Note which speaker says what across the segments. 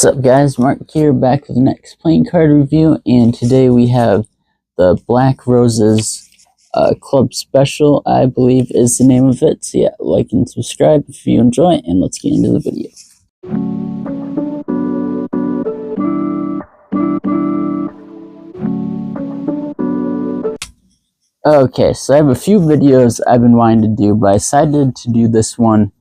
Speaker 1: What's up guys, Mark here, back with the next playing card review, and today we have the Black Roses Club Special, I believe is the name of it. So yeah, like and subscribe if you enjoy, and let's get into the video. Okay, so I have a few videos I've been wanting to do, but I decided to do this one.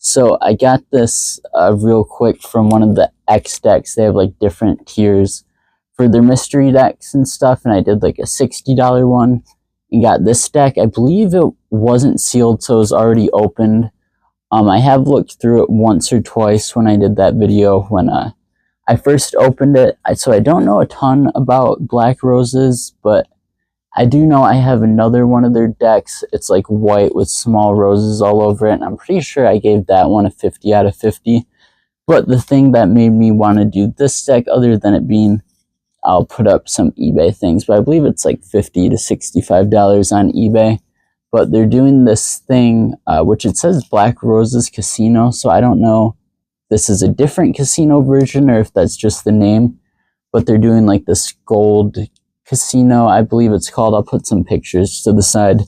Speaker 1: So I got this real quick from one of the X decks. They have like different tiers for their mystery decks and stuff, and I did like a $60 one and got this deck. I believe it wasn't sealed, so it was already opened. I have looked through it once or twice when I did that video when I first opened it. So I don't know a ton about Black Roses, but I do know I have another one of their decks. It's like white with small roses all over it, and I'm pretty sure I gave that one a 50 out of 50. But the thing that made me want to do this deck, other than it being, I'll put up some eBay things, but I believe it's like $50 to $65 on eBay. But they're doing this thing, which it says Black Roses Casino, so I don't know if this is a different casino version or if that's just the name. But they're doing like this gold casino, I believe it's called. I'll put some pictures to the side.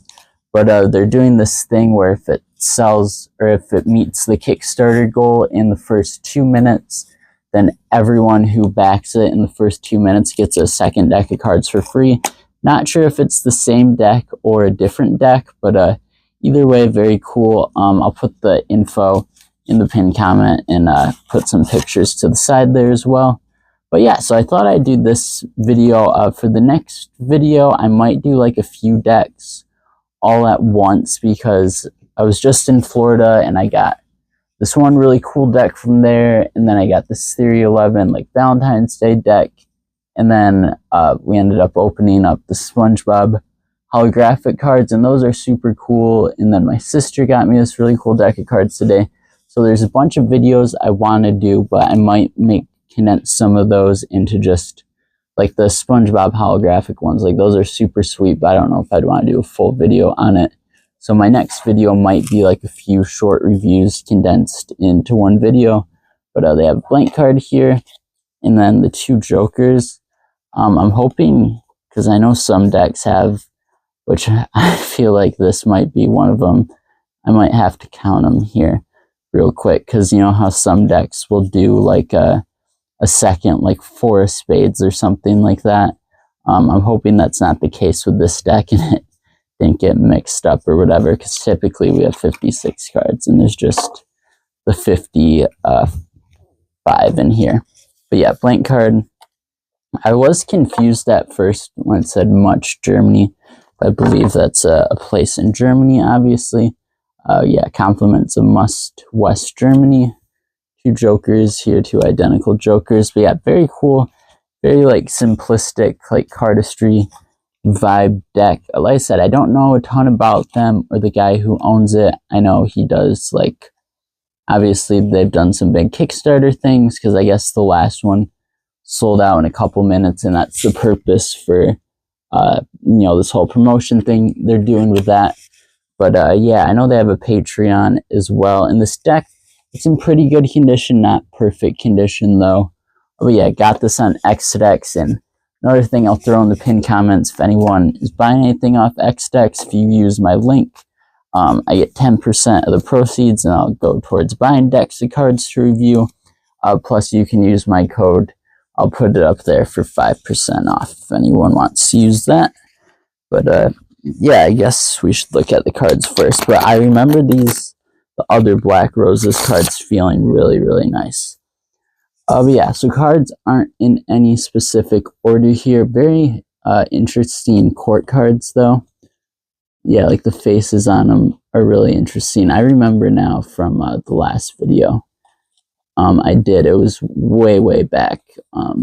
Speaker 1: But they're doing this thing where if it sells, or if it meets the Kickstarter goal in the first 2 minutes, then everyone who backs it in the first 2 minutes gets a second deck of cards for free. Not sure if it's the same deck or a different deck, but either way, very cool. I'll put the info in the pinned comment and put some pictures to the side there as well. But yeah, so I thought I'd do this video. For the next video, I might do like a few decks all at once, because I was just in Florida and I got this one really cool deck from there, and then I got this Theory 11 like Valentine's Day deck, and then we ended up opening up the SpongeBob holographic cards, and those are super cool. And then my sister got me this really cool deck of cards today. So there's a bunch of videos I want to do, but I might condense some of those into just like the SpongeBob holographic ones. Like those are super sweet, but I don't know if I'd want to do a full video on it. So my next video might be like a few short reviews condensed into one video. But they have a blank card here, and then the two jokers. I'm hoping, because I know some decks have, which I feel like this might be one of them. I might have to count them here real quick, because you know how some decks will do like a second, like 4 of spades or something like that. I'm hoping that's not the case with this deck and it didn't get mixed up or whatever, because typically we have 56 cards and there's just the 55 in here. But yeah, blank card. I was confused at first when it said Much Germany. I believe that's a place in Germany, obviously. Yeah, compliments of Must West Germany. Two jokers here, two identical jokers. But yeah, very cool, very like simplistic, like cardistry vibe deck. Like I said, I don't know a ton about them or the guy who owns it. I know he does, like, obviously they've done some big Kickstarter things, because I guess the last one sold out in a couple minutes, and that's the purpose for you know, this whole promotion thing they're doing with that. But yeah, I know they have a Patreon as well, and this deck, it's in pretty good condition, not perfect condition though. But yeah, got this on XDecks. And another thing I'll throw in the pinned comments, if anyone is buying anything off XDecks, if you use my link, I get 10% of the proceeds, and I'll go towards buying decks of cards to review. Plus you can use my code. I'll put it up there for 5% off if anyone wants to use that. But yeah, I guess we should look at the cards first. But I remember the other Black Roses cards feeling really, really nice. But yeah, so cards aren't in any specific order here. Very interesting court cards though. Yeah, like the faces on them are really interesting. I remember now from the last video I did. It was way back. A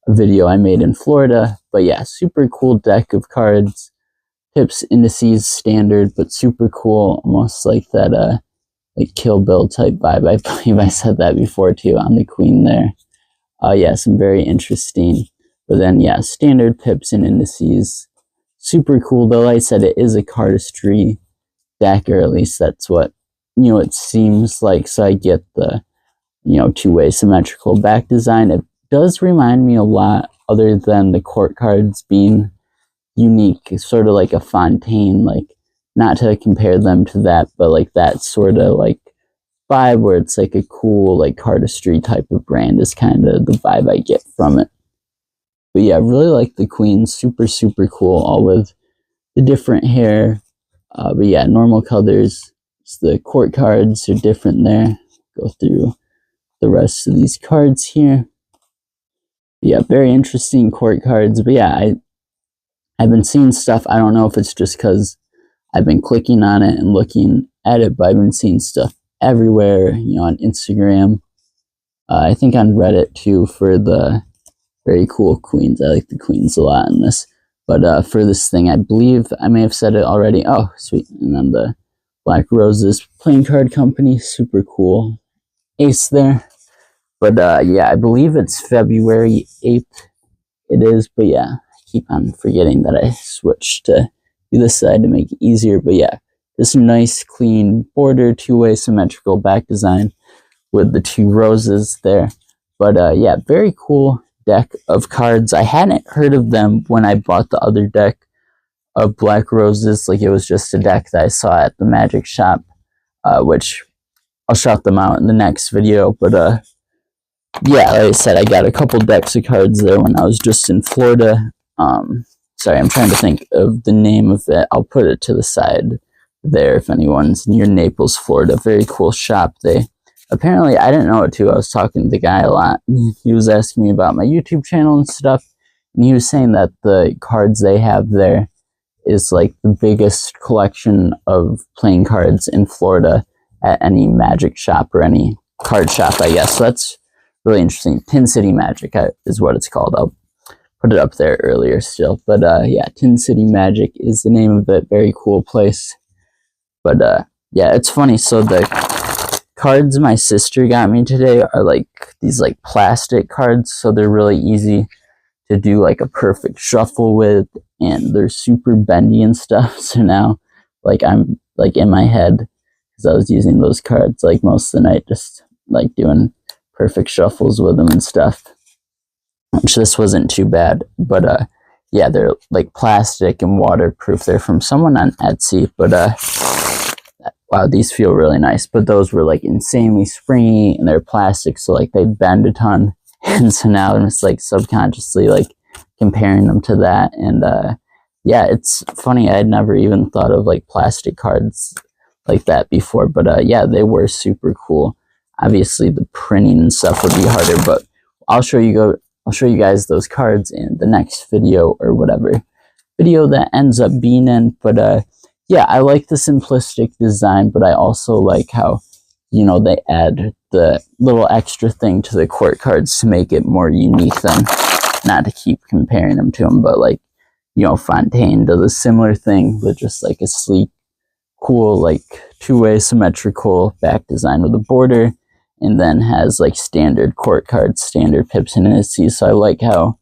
Speaker 1: video I made in Florida. But yeah, super cool deck of cards. Pips, indices, standard, but super cool. Almost like that like Kill Bill type vibe. I believe I said that before too on the queen there. Yeah, some very interesting. But then yeah, standard pips and indices. Super cool though. Like I said, it is a cardistry deck, or at least that's what, you know, it seems like. So I get the you know, two-way symmetrical back design. It does remind me a lot, other than the court cards being unique, sort of like a Fontaine, like, not to compare them to that, but like that sort of like vibe where it's like a cool like cardistry type of brand is kind of the vibe I get from it. But yeah, I really like the queens. Super, super cool, all with the different hair. But yeah, normal colors. The court cards are different there. Go through the rest of these cards here. Yeah, very interesting court cards. But yeah, I've been seeing stuff. I don't know if it's just because I've been clicking on it and looking at it, but I've been seeing stuff everywhere, you know, on Instagram. I think on Reddit too, for the very cool queens. I like the queens a lot in this. But for this thing, I believe I may have said it already. Oh, sweet. And then the Black Roses Playing Card Company. Super cool. Ace there. But yeah, I believe it's February 8th. It is. But yeah, I keep on forgetting that I switched to this side to make it easier. But yeah, this nice clean border, two-way symmetrical back design with the two roses there. But yeah, very cool deck of cards. I hadn't heard of them when I bought the other deck of Black Roses. Like, it was just a deck that I saw at the magic shop, which I'll shout them out in the next video. But yeah, like I said, I got a couple decks of cards there when I was just in Florida. Sorry, I'm trying to think of the name of it. I'll put it to the side there if anyone's near Naples, Florida. Very cool shop. They apparently, I didn't know it too. I was talking to the guy a lot. He was asking me about my YouTube channel and stuff, and he was saying that the cards they have there is like the biggest collection of playing cards in Florida at any magic shop or any card shop, I guess. So that's really interesting. Tin City Magic is what it's called. I'll put it up there earlier still. But yeah, Tin City Magic is the name of it. Very cool place. But yeah, it's funny. So the cards my sister got me today are like these like plastic cards, so they're really easy to do like a perfect shuffle with, and they're super bendy and stuff. So now, like, I'm like in my head, because I was using those cards like most of the night, just like doing perfect shuffles with them and stuff, which this wasn't too bad. But yeah, they're like plastic and waterproof. They're from someone on Etsy. But wow, these feel really nice. But those were like insanely springy, and they're plastic, so like they bend a ton. And so now I'm just like subconsciously like comparing them to that. And yeah, it's funny. I had never even thought of like plastic cards like that before. But yeah, they were super cool. Obviously, the printing and stuff would be harder, but I'll show you guys those cards in the next video, or whatever video that ends up being in. But yeah, I like the simplistic design, but I also like how, you know, they add the little extra thing to the court cards to make it more unique than, not to keep comparing them to them, but like, you know, Fontaine does a similar thing with just like a sleek, cool, like two-way symmetrical back design with a border, and then has like standard court cards, standard pips and indices. So I like how,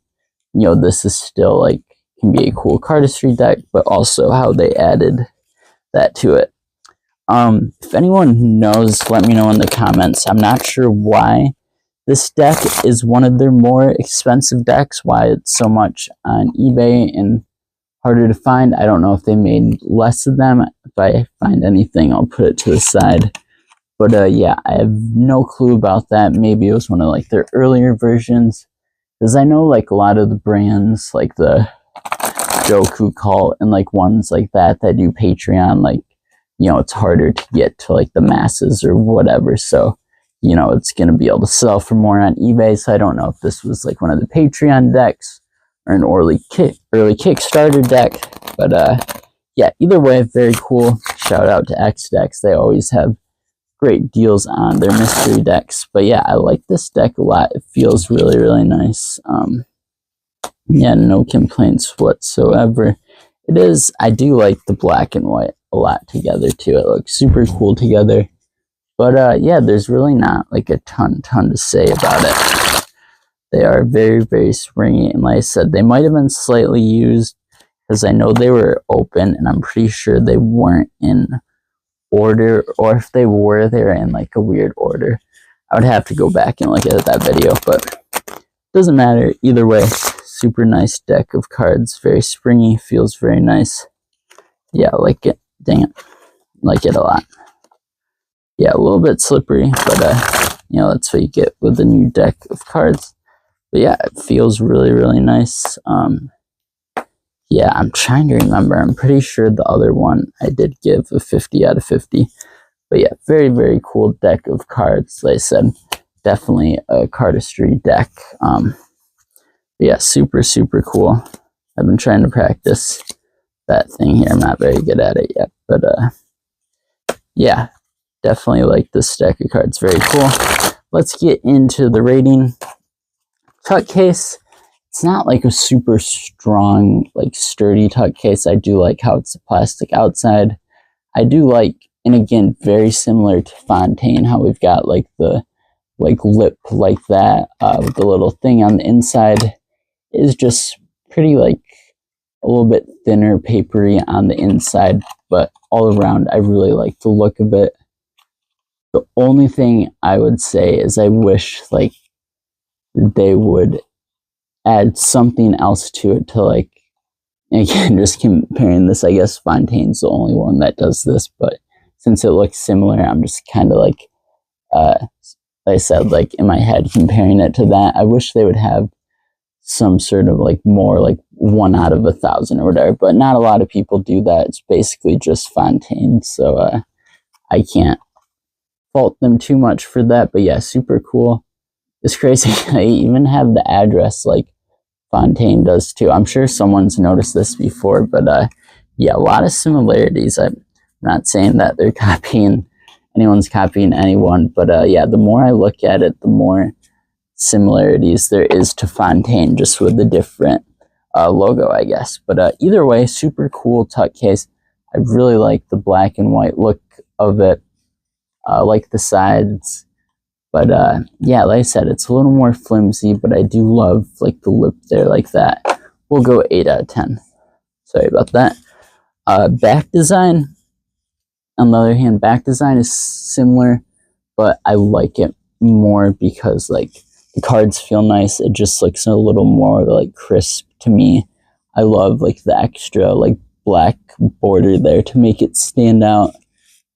Speaker 1: you know, this is still like, can be a cool cardistry deck, but also how they added that to it. If anyone knows, let me know in the comments. I'm not sure why this deck is one of their more expensive decks, why it's so much on eBay and harder to find. I don't know if they made less of them. If I find anything, I'll put it to the side. But yeah, I have no clue about that. Maybe it was one of like their earlier versions, because I know like a lot of the brands, like the Joku Cult and like ones like that do Patreon, like, you know, it's harder to get to like the masses or whatever. So, you know, it's going to be able to sell for more on eBay. So I don't know if this was like one of the Patreon decks or an early Kickstarter deck. But yeah, either way, very cool. Shout out to X Decks. They always have great deals on their mystery decks. But yeah, I like this deck a lot. It feels really, really nice. Yeah, no complaints whatsoever. It is, I do like the black and white a lot together too. It looks super cool together. But yeah, there's really not like a ton to say about it. They are very, very springy, and like I said, they might have been slightly used, because I know they were open, and I'm pretty sure they weren't in order, or if they were, they were in like a weird order. I would have to go back and look at that video, but doesn't matter. Either way, super nice deck of cards. Very springy, feels very nice. Yeah, I like it. Dang it. Like it a lot. Yeah, a little bit slippery, but you know, that's what you get with the new deck of cards. But yeah, it feels really, really nice. Yeah, I'm trying to remember. I'm pretty sure the other one I did give a 50 out of 50. But yeah, very, very cool deck of cards. Like I said, definitely a cardistry deck. Yeah, super, super cool. I've been trying to practice that thing here. I'm not very good at it yet. But yeah, definitely like this deck of cards. Very cool. Let's get into the rating. Tuck case. It's not like a super strong, like sturdy tuck case. I do like how it's a plastic outside. I do like, and again, very similar to Fontaine, how we've got like the lip like that with the little thing on the inside is just pretty like a little bit thinner, papery on the inside, but all around I really like the look of it. The only thing I would say is I wish like they would add something else to it to like, again, just comparing this, I guess Fontaine's the only one that does this, but since it looks similar, I'm just kind of like I said, like in my head comparing it to that. I wish they would have some sort of like more like 1 out of 1,000 or whatever, but not a lot of people do that. It's basically just Fontaine, so I can't fault them too much for that. But yeah, super cool. It's crazy. I even have the address like Fontaine does too. I'm sure someone's noticed this before, but yeah, a lot of similarities. I'm not saying that they're anyone's copying anyone, but yeah, the more I look at it, the more similarities there is to Fontaine, just with the different logo, I guess. But either way, super cool tuck case. I really like the black and white look of it. Like the sides. But yeah, like I said, it's a little more flimsy, but I do love like the lip there like that. We'll go 8 out of 10. Sorry about that. Back design, on the other hand, back design is similar, but I like it more because like the cards feel nice. It just looks a little more like crisp to me. I love like the extra like black border there to make it stand out.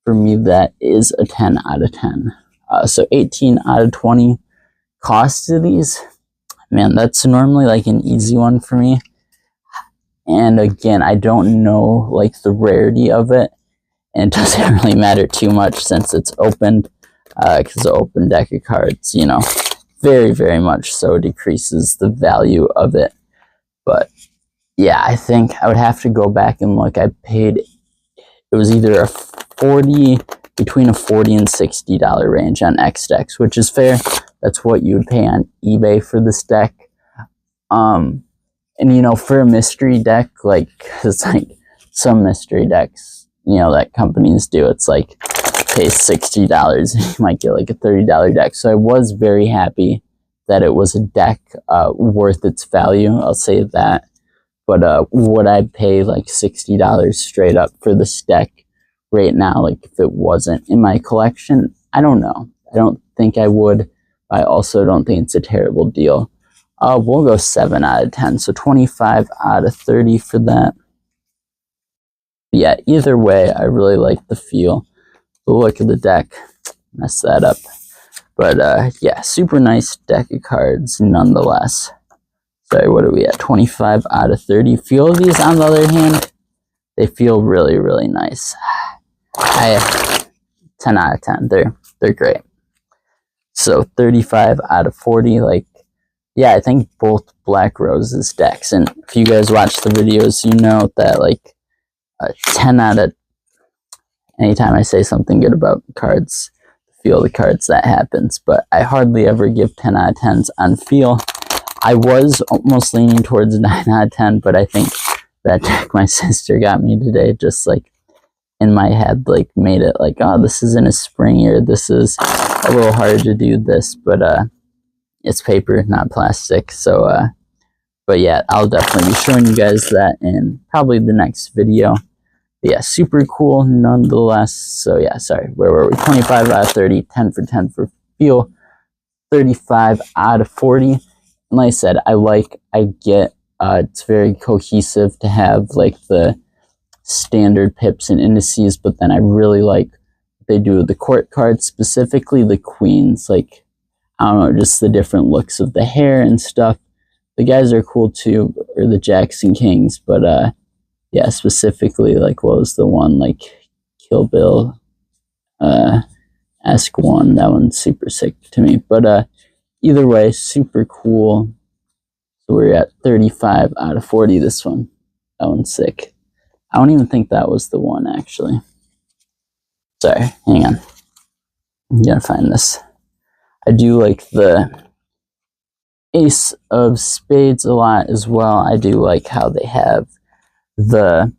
Speaker 1: For me, that is a 10 out of 10. So 18 out of 20. Cost of these, man, that's normally like an easy one for me. And again, I don't know like the rarity of it, and it doesn't really matter too much since it's opened, because the open deck of cards, you know, very, very much so decreases the value of it. But yeah, I think I would have to go back and look. I paid, it was either between a $40 and $60 range on X decks, which is fair. That's what you would pay on eBay for this deck. And you know, for a mystery deck, like, it's like some mystery decks, you know, that companies do, it's like pay $60, you might get like a $30 deck. So I was very happy that it was a deck worth its value, I'll say that. But would I pay like $60 straight up for this deck right now, like if it wasn't in my collection? I don't know. I don't think I would. I also don't think it's a terrible deal. We'll go 7 out of 10, so 25 out of 30 for that. But yeah, either way, I really like the feel, the look of the deck. Mess that up. But yeah, super nice deck of cards nonetheless. Sorry, what are we at? 25 out of 30. Feel of these, on the other hand, they feel really, really nice. 10 out of 10. They're great. So 35 out of 40. Like, yeah, I think both Black Rose's decks, and if you guys watch the videos, you know that like 10 out of, anytime I say something good about cards, feel the cards, that happens. But I hardly ever give 10 out of 10s on feel. I was almost leaning towards 9 out of 10, but I think that deck my sister got me today just like in my head, like made it like, oh, this isn't a spring, or this is a little hard to do this, but it's paper, not plastic. So but yeah, I'll definitely be showing you guys that in probably the next video. But yeah, super cool nonetheless. So yeah, sorry, where were we? 25 out of 30, 10 for 10 for feel. 35 out of 40. And like I said, it's very cohesive to have like the standard pips and indices, but then I really like what they do with the court cards, specifically the queens. Like, I don't know, just the different looks of the hair and stuff. The guys are cool too, or the jacks and kings, but yeah, specifically, like, what was the one, like, Kill Bill, Ask One, that one's super sick to me, but either way, super cool. So we're at 35 out of 40, this one. That one's sick. I don't even think that was the one, actually. Sorry, hang on. I'm gonna find this. I do like the Ace of Spades a lot as well. I do like how they have the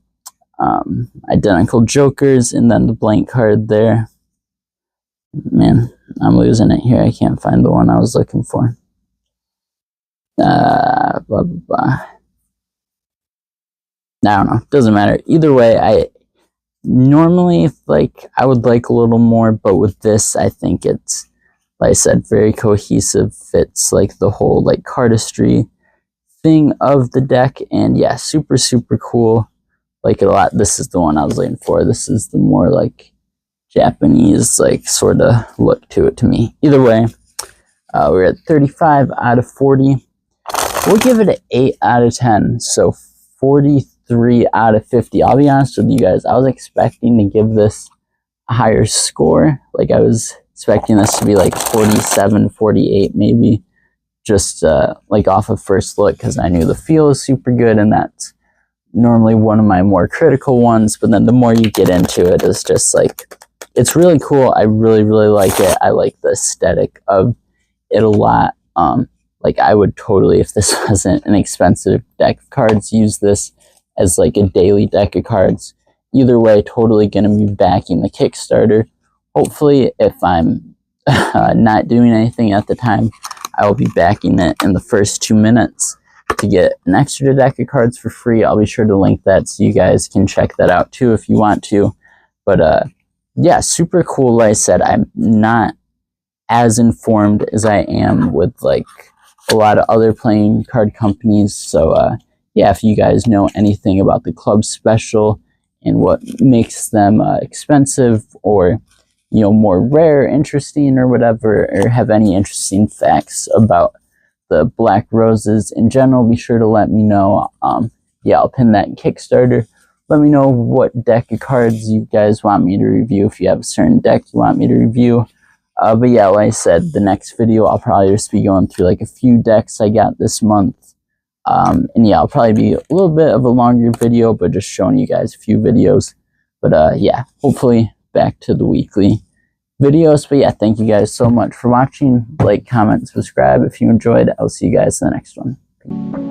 Speaker 1: identical jokers and then the blank card there. Man, I'm losing it here. I can't find the one I was looking for. Blah, blah, blah. I don't know. Doesn't matter. Either way, I normally, like, I would like a little more, but with this, I think it's, like I said, very cohesive. Fits, like, the whole, like, cardistry thing of the deck. And, yeah, super, super cool. Like it a lot. This is the one I was looking for. This is the more, like, Japanese, like, sort of look to it to me. Either way, we're at 35 out of 40. We'll give it an 8 out of 10. So 43 out of 50. I'll be honest with you guys. I was expecting to give this a higher score. Like, I was expecting this to be like 47, 48 maybe. Just like off of first look, because I knew the feel is super good, and that's normally one of my more critical ones. But then the more you get into it, it's just like, it's really cool. I really, really like it. I like the aesthetic of it a lot. Like, I would totally, if this wasn't an expensive deck of cards, use this as like a daily deck of cards. Either way, totally going to be backing the Kickstarter. Hopefully, if I'm not doing anything at the time, I will be backing it in the first 2 minutes to get an extra deck of cards for free. I'll be sure to link that so you guys can check that out too if you want to. But yeah, super cool. Like I said, I'm not as informed as I am with like a lot of other playing card companies. So yeah, if you guys know anything about the club special and what makes them expensive, or more rare, interesting, or whatever, or have any interesting facts about the Black Roses in general, be sure to let me know. Yeah, I'll pin that in Kickstarter. Let me know what deck of cards you guys want me to review, if you have a certain deck you want me to review. But yeah, like I said, the next video I'll probably just be going through like a few decks I got this month. And yeah, I'll probably be a little bit of a longer video, but just showing you guys a few videos. But yeah, hopefully back to the weekly videos. But yeah, thank you guys so much for watching. Like, comment, subscribe if you enjoyed. I'll see you guys in the next one.